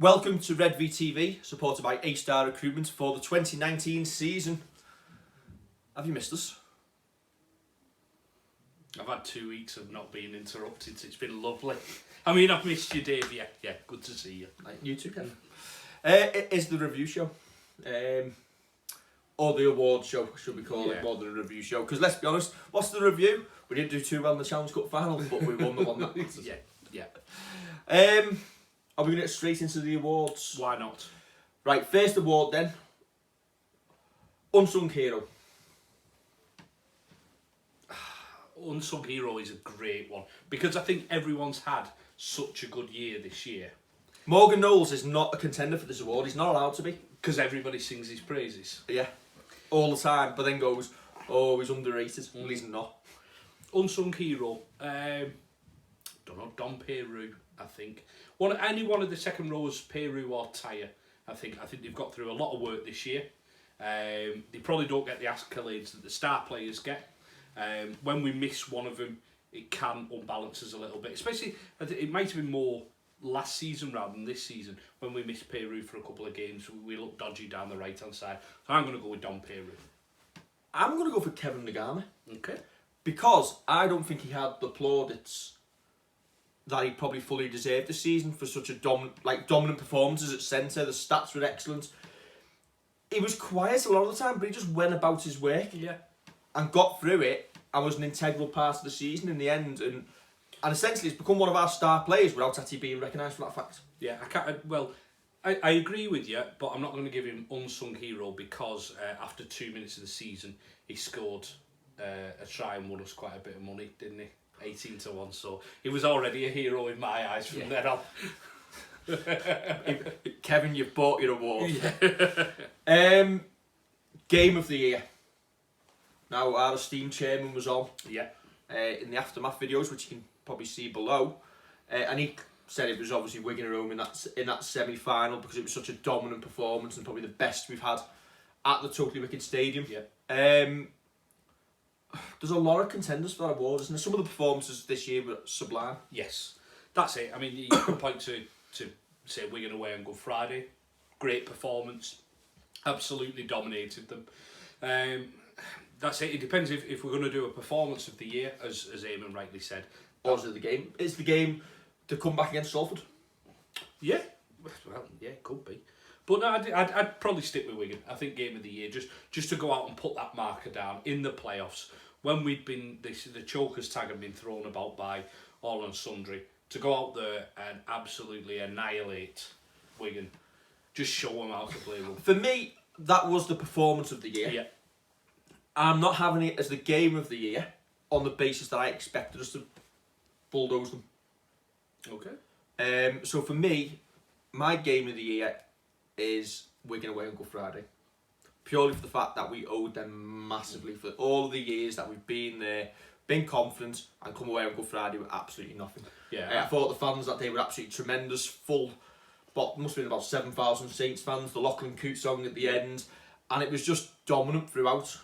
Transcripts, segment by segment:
Welcome to Redvee TV, supported by A-Star Recruitment for the 2019 season. Have you missed us? I've had 2 weeks of not being interrupted. It's been lovely. I mean, I've missed you, Dave. Yeah, good to see you. You too, Ken. It is the review show. Or the award show, should we call it, more than a review show. Because let's be honest, what's the review? We didn't do too well in the Challenge Cup final, but we won the one that matters. Yeah. Are we going to get straight into the awards? Why not? Right, first award then. Unsung Hero. Unsung Hero is a great one because I think everyone's had such a good year this year. Morgan Knowles is not a contender for this award. He's not allowed to be. Because everybody sings his praises. Yeah, all the time, but then goes, oh, he's underrated. Well, he's not. Unsung Hero, don't know, Dom Peru, I think. Any one of the second rows, Peru or Tyre, I think they've got through a lot of work this year. They probably don't get the accolades that the star players get. When we miss one of them, it can unbalance us a little bit. Especially, it might have been more last season rather than this season when we missed Peru for a couple of games. We looked dodgy down the right hand side. So I'm going to go with Dom Peru. I'm going to go for Kevin Nagana. Okay. Because I don't think he had the plaudits that he probably fully deserved this season for such a dominant performances at centre. The stats were excellent. He was quiet a lot of the time, but he just went about his work and got through it and was an integral part of the season in the end. And essentially, he's become one of our star players without actually being recognised for that fact. Yeah, I agree with you, but I'm not going to give him Unsung Hero because after 2 minutes of the season, he scored a try and won us quite a bit of money, didn't he? 18-1, so he was already a hero in my eyes from then on. Kevin, you've bought your award. Game of the year. Now, our esteemed chairman was on in the aftermath videos, which you can probably see below, and he said it was obviously Wigan at home in that semi-final because it was such a dominant performance and probably the best we've had at the Totally Wicked Stadium. There's a lot of contenders for that award, isn't there? Some of the performances this year were sublime. Yes, that's it. I mean, you can point to say Wigan away on Good Friday. Great performance. Absolutely dominated them. That's it. It depends if we're going to do a performance of the year, as Eamon rightly said. Or is it the game? Is the game to come back against Salford? Yeah. Well, yeah, it could be. But no, I'd probably stick with Wigan. I think game of the year, just to go out and put that marker down in the playoffs when we'd been the chokers tag had been thrown about by all and sundry. To go out there and absolutely annihilate Wigan, just show them how to play rugby. For me, that was the performance of the year. Yeah. I'm not having it as the game of the year on the basis that I expected us to bulldoze them. Okay. So for me, my game of the year is Wigan away on Good Friday. Purely for the fact that we owed them massively for all the years that we've been there, been confident, and come away on Good Friday with absolutely nothing. Yeah. I thought the fans that day were absolutely tremendous, full, but must have been about 7,000 Saints fans, the Lachlan Coote song at the end, and it was just dominant throughout.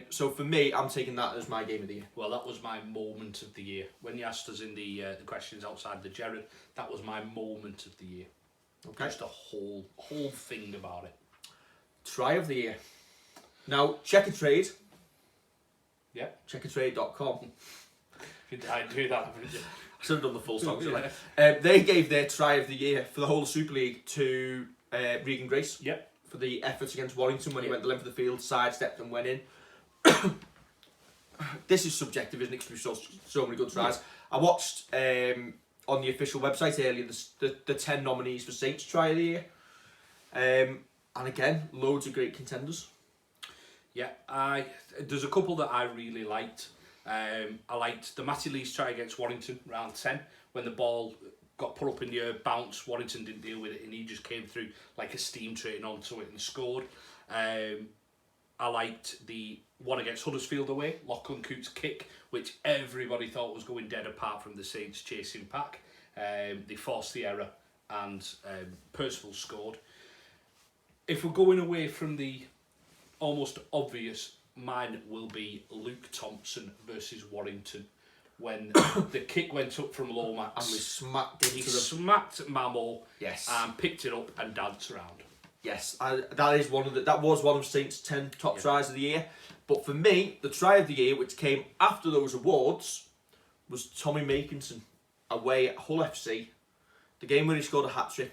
So for me, I'm taking that as my game of the year. Well, that was my moment of the year. When you asked us in the questions outside the Gerard, that was my moment of the year. Okay. Just the whole thing about it. Try of the year. Now, Checker Trade. Yeah. Checkertrade.com. I do that, wouldn't you? I should have done the full song. They gave their try of the year for the whole Super League to Regan Grace. Yep. For the efforts against Warrington when he went the length of the field, sidestepped and went in. This is subjective, isn't it? Because we saw so many good tries. I watched on the official website earlier the 10 nominees for Saints try of the year. And again, loads of great contenders. Yeah, there's a couple that I really liked. I liked the Matty Lee's try against Warrington, round 10, when the ball got put up in the air, bounced, Warrington didn't deal with it, and he just came through like a steam train onto it and scored. I liked the one against Huddersfield away, Lachlan Coote's kick, which everybody thought was going dead apart from the Saints chasing pack. They forced the error and Percival scored. If we're going away from the almost obvious, mine will be Luke Thompson versus Warrington when the kick went up from Lomax. And we smacked He into the... smacked Mamo. Yes. And picked it up and danced around. Yes, that was one of Saints' 10 top tries of the year. But for me, the try of the year, which came after those awards, was Tommy Makinson away at Hull FC. The game where he scored a hat-trick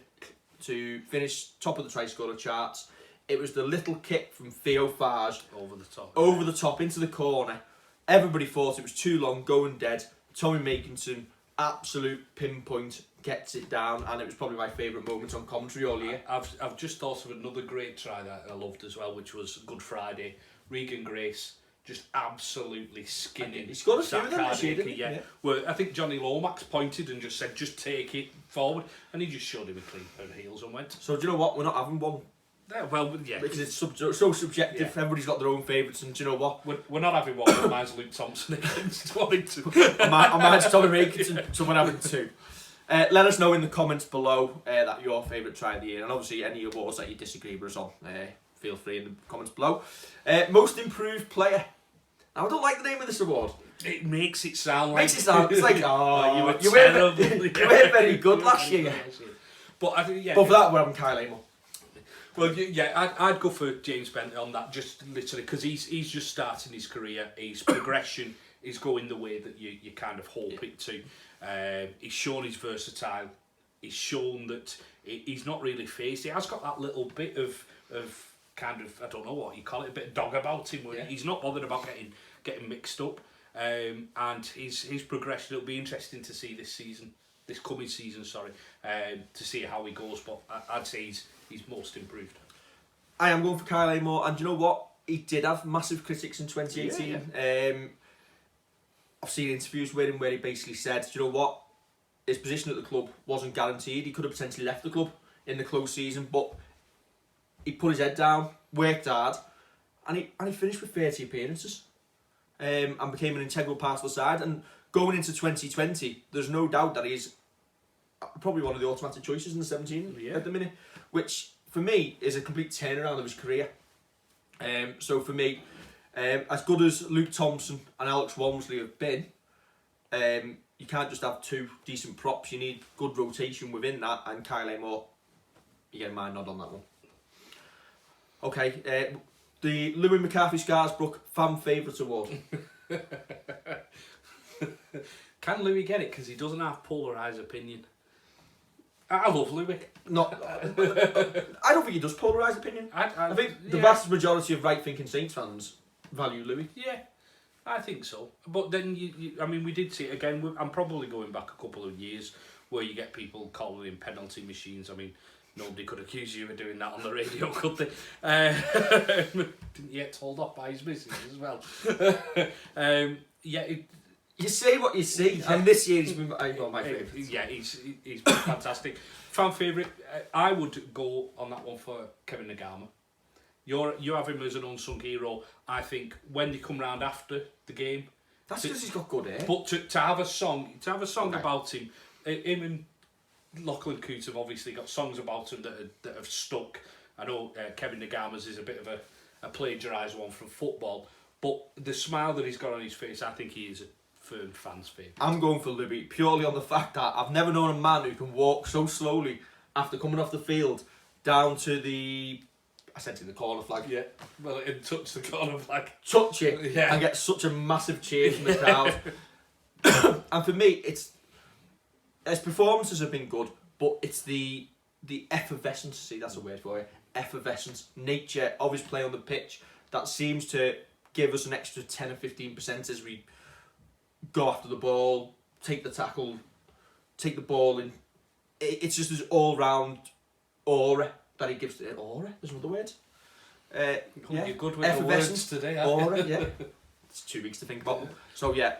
to finish top of the try scorer charts. It was the little kick from Theo Farge. Over the top, into the corner. Everybody thought it was too long, going dead. Tommy Makinson, absolute pinpoint, gets it down, and it was probably my favourite moment on commentary all year. I've just thought of another great try that I loved as well, which was Good Friday. Regan Grace just absolutely skinning. He scored a few of them this year, didn't he? Yeah. Where I think Johnny Lomax pointed and just said, just take it forward, and he just showed him a clean pair of heels and went. So do you know what? We're not having one. Yeah, well, yeah. Because it's so subjective. Yeah. Everybody's got their own favourites, and do you know what? We're not having one, but mine's Luke Thompson against Warrington. Mine's Tommy Makinson, so we're having two. Let us know in the comments below that your favourite try of the year, and obviously any awards that you disagree with us on. Feel free in the comments below. Most improved player. Now, I don't like the name of this award. It makes it sound like... It's like, you were terrible. You were very good last year. But I think, but for that, we're having Kyle Amor. Well, yeah, I'd go for James Bentley on that, just literally, because he's just starting his career. His progression is going the way that you kind of hope it to. He's shown he's versatile. He's shown that he's not really phased. He has got that little bit of kind of, I don't know what you call it, a bit of dog about him, where he's not bothered about getting mixed up. And his progression, it'll be interesting to see this coming season, to see how he goes. But I'd say he's most improved. I am going for Kyle Amor, and do you know what? He did have massive critics in 2018. I've seen interviews with him where he basically said, do you know what? His position at the club wasn't guaranteed. He could have potentially left the club in the close season, but he put his head down, worked hard, and he finished with 30 appearances, and became an integral part of the side. And going into 2020, there's no doubt that he's probably one of the automatic choices in the 17 at the minute, which for me is a complete turnaround of his career. So for me, as good as Luke Thompson and Alex Walmsley have been, you can't just have two decent props. You need good rotation within that, and Kyle Amor, you get my nod on that one. Okay, the Louis McCarthy Scarsbrook Fan Favourite Award. Can Louis get it? Because he doesn't have polarised opinion. I love Louis. I don't think he does polarised opinion. I think the vast majority of right-thinking Saints fans value Louis. Yeah, I think so. But then, I mean, we did see it again. I'm probably going back a couple of years where you get people calling him penalty machines. I mean, nobody could accuse you of doing that on the radio, could they? Didn't get told off by his missus as well. You say what you see, and this year he's been my favourite. Yeah, he's been fantastic. Fan favourite, I would go on that one for Kevin Nagama. You have him as an unsung hero. I think when they come round after the game, that's because he's got good hair. But to have a song about him and Lachlan Coote have obviously got songs about him that have stuck. I know Kevin Nagama's is a bit of a plagiarised one from football, but the smile that he's got on his face, I think he is a firm fan's favourite. I'm going for Louis purely on the fact that I've never known a man who can walk so slowly after coming off the field down to the corner flag. Yeah, well, it touched the corner flag. Touch it, and get such a massive cheer from the crowd. And for me, his performances have been good, but it's the effervescence. See, that's a word for it. Effervescence, nature of his play on the pitch that seems to give us an extra 10 or 15% as we go after the ball, take the tackle, take the ball in. It's just this all-round aura that he gives to it. Aura? There's another word. You're good with the words today, aren't you? Aura, yeah. It's 2 weeks to think about them. So yeah,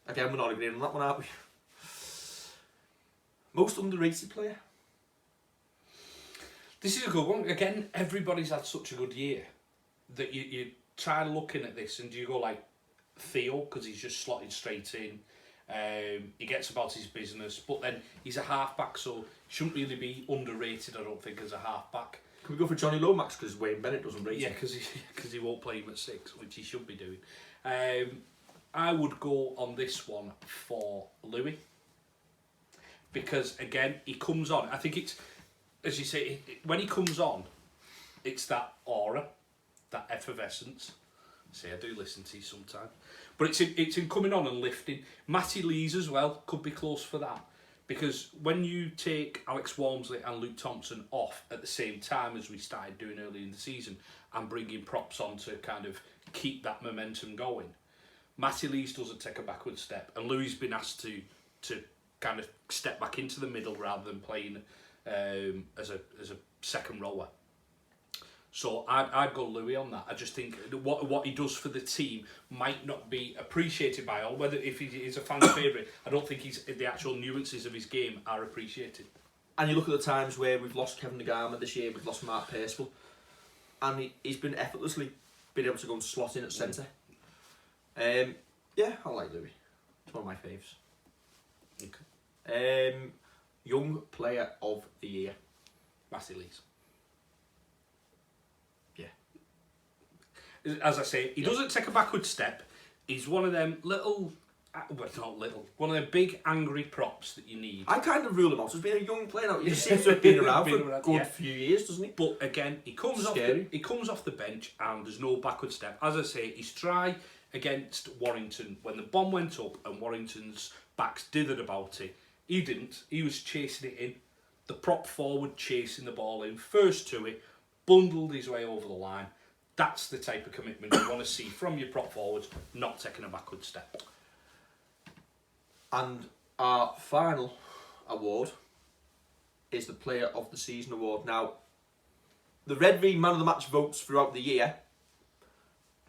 again, we're not agreeing on that one, are we? Most underrated player? This is a good one. Again, everybody's had such a good year that you try looking at this and you go like Theo, because he's just slotted straight in. He gets about his business, but then he's a half-back, so shouldn't really be underrated, I don't think, as a half-back. Can we go for Johnny Lomax, because Wayne Bennett doesn't rate him? Yeah, because he won't play him at 6, which he should be doing. I would go on this one for Louis. Because, again, he comes on. I think it's, as you say, when he comes on, it's that aura, that effervescence. See, I do listen to you sometimes. But it's in coming on and lifting. Matty Lees as well could be close for that. Because when you take Alex Walmsley and Luke Thompson off at the same time as we started doing early in the season and bringing props on to kind of keep that momentum going, Matty Lees doesn't take a backward step. And Louis been asked to kind of step back into the middle rather than playing as a second rower. So I'd go Louis on that. I just think what he does for the team might not be appreciated by all. Whether if he is a fan's favourite, I don't think the actual nuances of his game are appreciated. And you look at the times where we've lost Kevin Nagama this year, we've lost Mark Percival, and he's been effortlessly been able to go and slot in at centre. Yeah, I like Louis. It's one of my faves. Okay. Young Player of the Year. Matty Lees. Yeah. As I say, he doesn't take a backward step. He's one of them little, well, not little, one of them big angry props that you need. I kind of rule him out as being a young player now. He seems to have been around for a good few years, doesn't he? But again, he comes off the bench and there's no backward step. As I say, he's try against Warrington when the bomb went up and Warrington's backs dithered about it. He didn't. He was chasing it in. The prop forward chasing the ball in. First to it, bundled his way over the line. That's the type of commitment you want to see from your prop forwards, not taking a backward step. And our final award is the Player of the Season award. Now, the Redvee Man of the Match votes throughout the year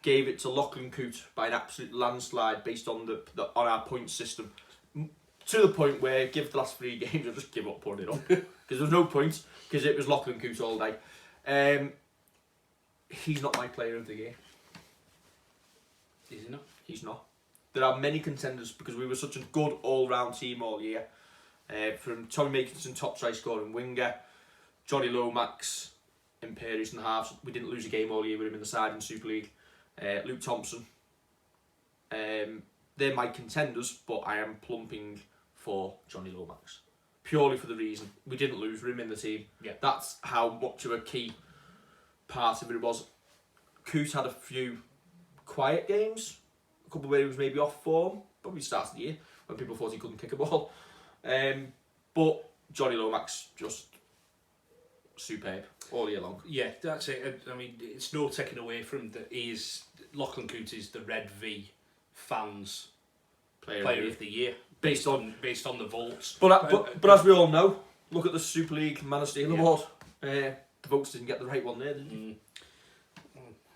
gave it to Lachlan Coote by an absolute landslide based on on our point system. To the point where, give the last 3 games, I'll just give up putting it on. Because there was no point, because it was Lachlan Coote all day. He's not my Player of the Year. Is he not? He's not. There are many contenders because we were such a good all-round team all year. From Tommy Makinson, top try scoring winger, Johnny Lomax, Imperius and halves. We didn't lose a game all year with him in the side in Super League. Luke Thompson. They're my contenders, but I am plumping for Johnny Lomax. Purely for the reason we didn't lose him in the team. Yeah. That's how much of a key part of it was. Coote had a few quiet games, a couple where he was maybe off form, probably starts of the year when people thought he couldn't kick a ball. But Johnny Lomax just superb all year long. Yeah, that's it. I mean, it's no taking away from that. Lachlan Coote is the Redvee fans Player of the Year based on the votes. But as we all know, look at the Super League Man of Steel award. The votes didn't get the right one there, did you?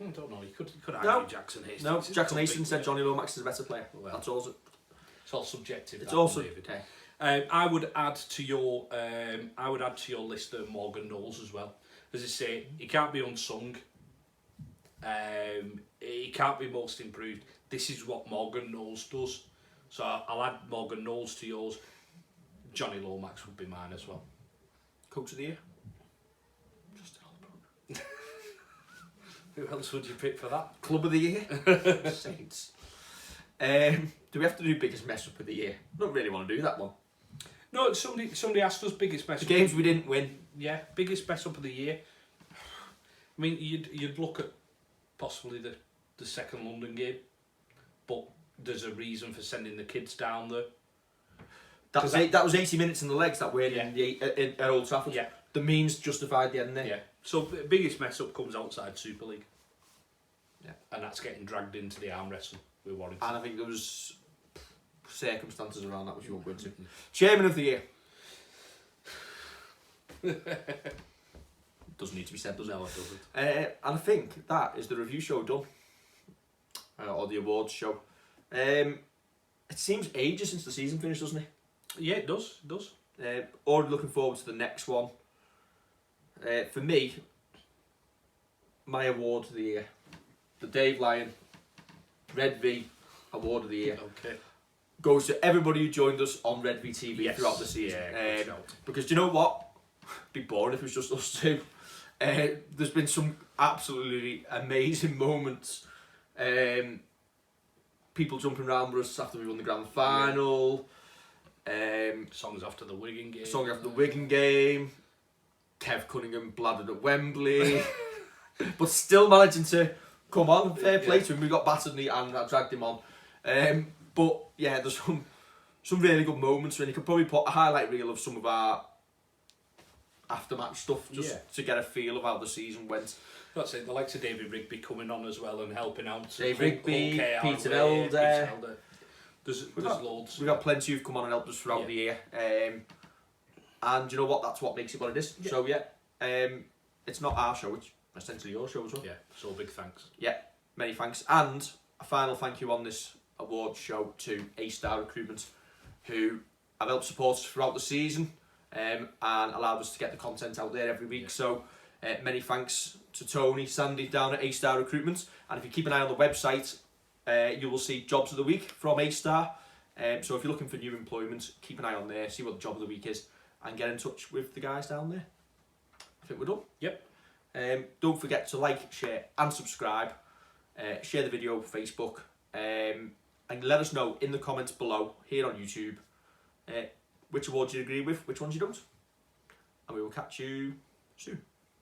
I don't know. You could argue Jackson Hastings. No, Jackson Hastings said Johnny Lomax is a better player. Well, that's all. It's all subjective. It's also David. I would add to your list of Morgan Knowles as well. As I say, he can't be unsung. He can't be most improved. This is what Morgan Knowles does. So I'll add Morgan Knowles to yours. Johnny Lomax would be mine as well. Coach of the Year. Who else would you pick for that? Club of the Year. Saints. Do we have to do biggest mess up of the year? I don't really want to do that one. No, somebody asked us biggest mess up. The games we didn't win. Yeah, biggest mess up of the year. I mean, you'd look at possibly the second London game, but there's a reason for sending the kids down there. That was 80 minutes in the legs that weren't at Old Trafford. Yeah. The means justified the end there. Yeah. So biggest mess up comes outside Super League. Yeah. And that's getting dragged into the arm wrestling with Warrington. And I think there was circumstances around that which you won't go into. Chairman of the Year. Doesn't need to be said, does it? No, it doesn't. And I think that is the review show done. Or the awards show. It seems ages since the season finished, doesn't it? Yeah, it does. It does. Already looking forward to the next one. For me, my award of the year, the Dave Lyon Redvee Award of the Year, goes to everybody who joined us on Redvee TV throughout the season. Because do you know what? It'd be boring if it was just us two. There's been some absolutely amazing moments people jumping around with us after we won the grand final. Songs after the Wigan game. Song after the Wigan game. Kev Cunningham bladdered at Wembley. But still managing to come on. Fair play to him. We got battered and I dragged him on. But yeah, there's some really good moments when you could probably put a highlight reel of some of our aftermatch stuff just to get a feel of how the season went. That's it. The likes of David Rigby coming on as well and helping out. Dave Rigby, Peter Elder. There's loads. We've got plenty who've come on and helped us throughout the year. And you know what? That's what makes it what it is. Yeah. So it's not our show, it's essentially your show as well. Yeah, so big thanks. Yeah, many thanks. And a final thank you on this awards show to A-Star Recruitment, who have helped support us throughout the season and allowed us to get the content out there every week. So many thanks to Tony, Sandy down at A-Star Recruitment. And if you keep an eye on the website, you will see jobs of the week from A-Star. So if you're looking for new employment, keep an eye on there, see what the job of the week is, and get in touch with the guys down there. I think we're done. Yep. Don't forget to like, share and subscribe. Share the video on Facebook. And let us know in the comments below here on YouTube which awards you agree with, which ones you don't. And we will catch you soon.